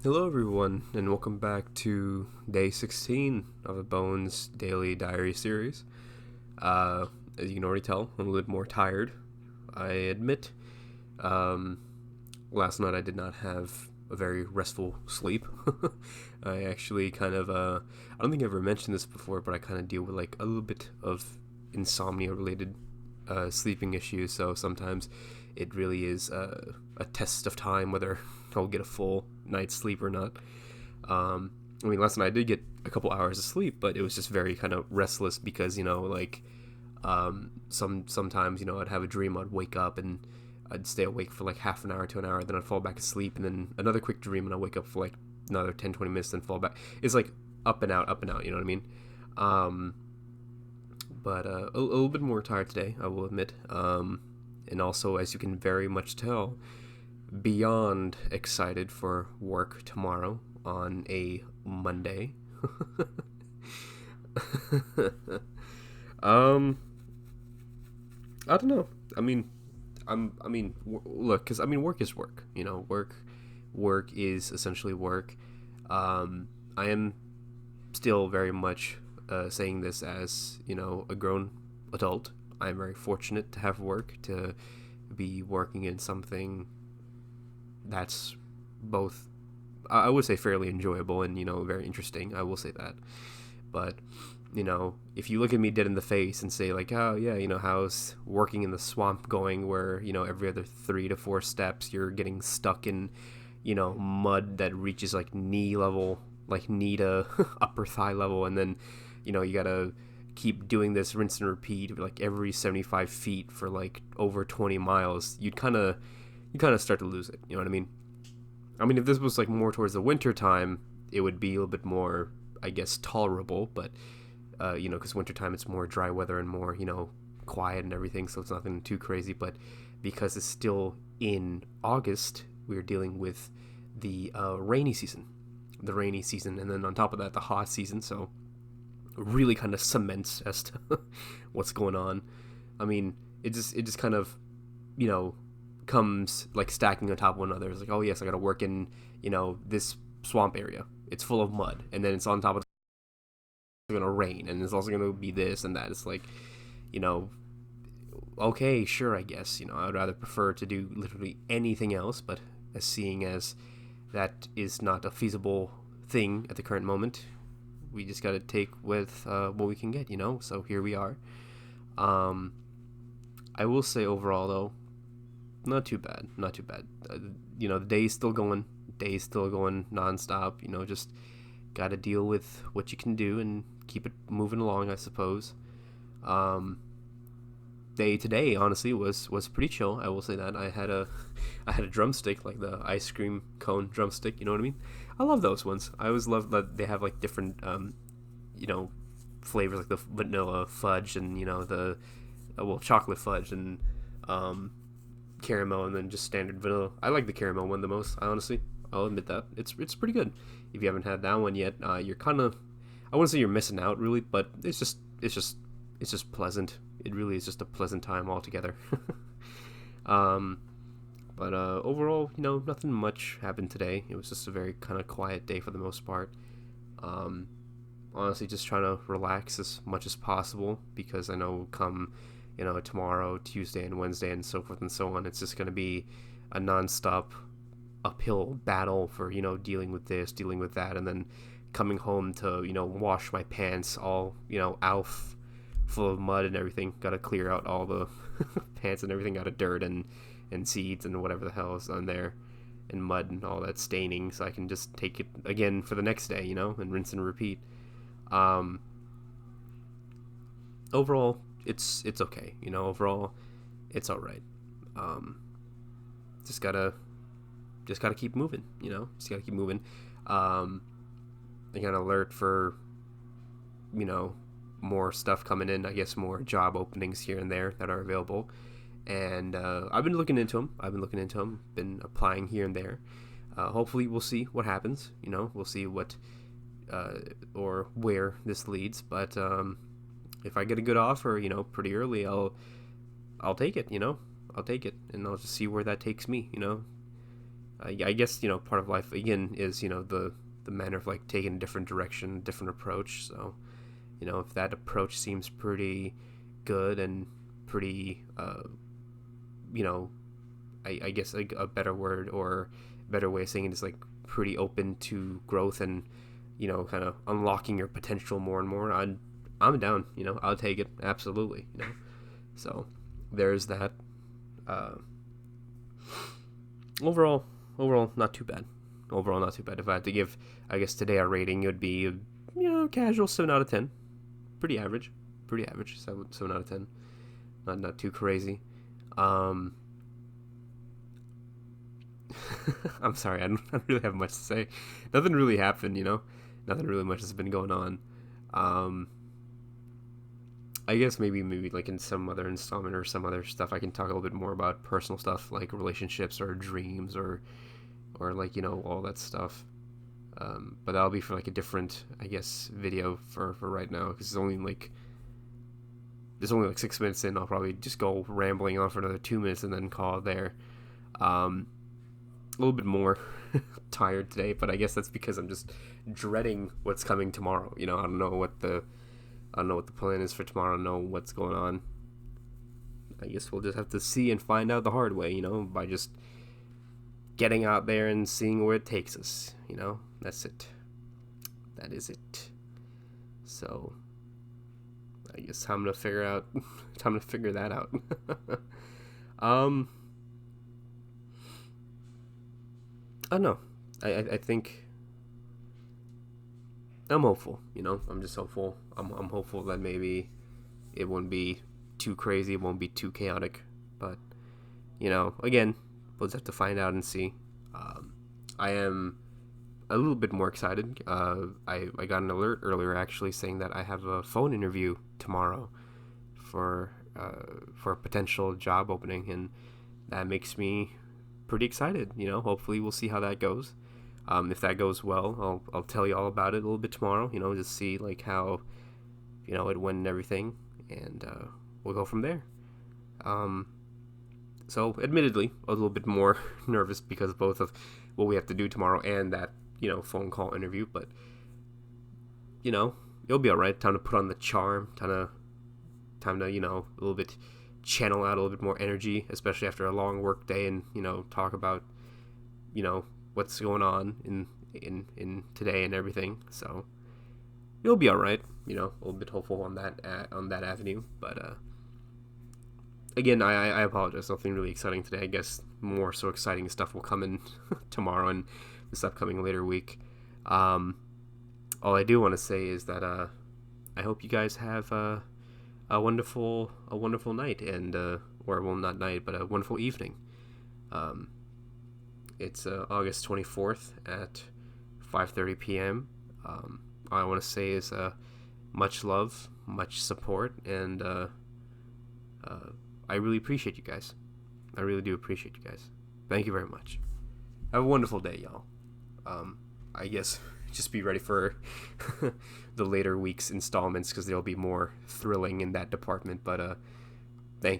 Hello, everyone, and welcome back to day 16 of the Bones Daily Diary series. As you can already tell, I'm a little bit more tired. I admit, um, last night I did not have a very restful sleep. I actually I don't think I've ever mentioned this before, but I kind of deal with like a little bit of insomnia related sleeping issues, so sometimes it really is a test of time whether I'll get a full night's sleep or not. Um, Last night I did get a couple hours of sleep, but it was just very kind of restless because sometimes I'd have a dream, I'd wake up and I'd stay awake for like half an hour to an hour, then I'd fall back asleep, and then another quick dream, and I'd wake up for like another 10-20 minutes, then fall back. It's like up and out. You know what I mean? Um, but a little bit more tired today, I will admit. And also, as you can very much tell, beyond excited for work tomorrow on a Monday. um, I don't know. I mean, Look, because work is work. Work is essentially work. I am still very much saying this as a grown adult. I'm very fortunate to have work, to be working in something that's both, I would say, fairly enjoyable and very interesting. I will say that. But if you look at me dead in the face and say like, oh yeah, how's working in the swamp going, where every other 3 to 4 steps you're getting stuck in mud that reaches like knee level, like knee to upper thigh level, and then you gotta keep doing this rinse and repeat like every 75 feet for like over 20 miles, you kind of start to lose it. You know what I mean? If this was like more towards the winter time, it would be a little bit more, I guess, tolerable. But because wintertime it's more dry weather and more quiet and everything, so it's nothing too crazy. But because it's still in August, we're dealing with the rainy season, and then on top of that, the hot season. So really kind of cements as to what's going on. It just kind of you know comes like stacking on top of one another. It's like, oh yes, I got to work in this swamp area. It's full of mud, and then it's on top of going to rain, and it's also going to be this and that. It's like, you know, okay, sure, I guess. I would rather prefer to do literally anything else, but as seeing as that is not a feasible thing at the current moment, we just got to take with what we can get. So here we are. Um, I will say overall though, not too bad, not too bad. The day's still going nonstop. Just got to deal with what you can do and keep it moving along, I suppose. Um, Day today, honestly, was pretty chill. I will say that I had a drumstick, like the ice cream cone drumstick. You know what I mean? I love those ones. I always love that they have like different you know flavors, like the vanilla fudge and the chocolate fudge and um, caramel, and then just standard vanilla. I like the caramel one the most. Honestly, I'll admit that it's pretty good. If you haven't had that one yet, you're kind of, I wouldn't say you're missing out really, but it's just pleasant. It really is just a pleasant time altogether. um, but overall, nothing much happened today. It was just a very kind of quiet day for the most part. Um, Honestly, just trying to relax as much as possible, because I know come tomorrow, Tuesday and Wednesday and so forth and so on, it's just going to be a nonstop uphill battle for dealing with this, dealing with that, and then coming home to wash my pants all Alf full of mud and everything. Got to clear out all the pants and everything out of dirt and seeds and whatever the hell is on there, and mud and all that staining, so I can just take it again for the next day, and rinse and repeat. Um, Overall, it's okay. Overall, it's all right. Um, just gotta keep moving. Just gotta keep moving. Um, I got an alert for you know more stuff coming in. I guess more job openings here and there that are available, and I've been looking into them. Been applying here and there. Hopefully, we'll see what happens. We'll see what or where this leads. But if I get a good offer, pretty early, I'll take it. I'll take it, and I'll just see where that takes me. I guess, part of life again is, the manner of like taking a different direction, different approach. So, if that approach seems pretty good and pretty, you know, I guess like a better word or better way of saying it is like pretty open to growth and, kind of unlocking your potential more and more. I'm down. I'll take it absolutely. So there's that. Uh, overall, overall, not too bad. Overall, not too bad. If I had to give, I guess today a rating, it would be casual 7 out of 10. Pretty average. Pretty average. 7 out of 10. Not too crazy. Um, I'm sorry, I don't really have much to say. Nothing really happened, Nothing really much has been going on. Um, I guess maybe like in some other installment or some other stuff, I can talk a little bit more about personal stuff like relationships or dreams or like all that stuff. But that'll be for like a different, I guess, video for right now because it's only like 6 minutes in. I'll probably just go rambling on for another 2 minutes and then call it there. Um, a little bit more tired today, but I guess that's because I'm just dreading what's coming tomorrow. I don't know what the plan is for tomorrow. I don't know what's going on. I guess we'll just have to see and find out the hard way, by just getting out there and seeing where it takes us. That's it. That is it. So I guess time to figure out time to figure that out. um I don't know. I think I'm hopeful, I'm just hopeful. I'm hopeful that maybe it won't be too crazy, it won't be too chaotic. But, again, we'll just have to find out and see. I am a little bit more excited. I got an alert earlier actually saying that I have a phone interview tomorrow for a potential job opening, and that makes me pretty excited. Hopefully we'll see how that goes. If that goes well, I'll tell you all about it a little bit tomorrow. Just see like how it went and everything, and we'll go from there. Um, so admittedly, a little bit more nervous because both of what we have to do tomorrow and that phone call interview, but it'll be all right. Time to put on the charm. Time to a little bit channel out a little bit more energy, especially after a long work day, and talk about what's going on in today and everything. So it'll be all right. A little bit hopeful on that avenue, but again, I apologize. Nothing really exciting today. I guess more so exciting stuff will come in tomorrow and this upcoming later week. All I do want to say is that I hope you guys have a wonderful night and or well, not night, but a wonderful evening. Um, it's August 24th at 5:30 p.m. All I want to say is much love, much support, and I really appreciate you guys. I really do appreciate you guys. Thank you very much. Have a wonderful day, y'all. I guess just be ready for the later weeks installments because there'll be more thrilling in that department. But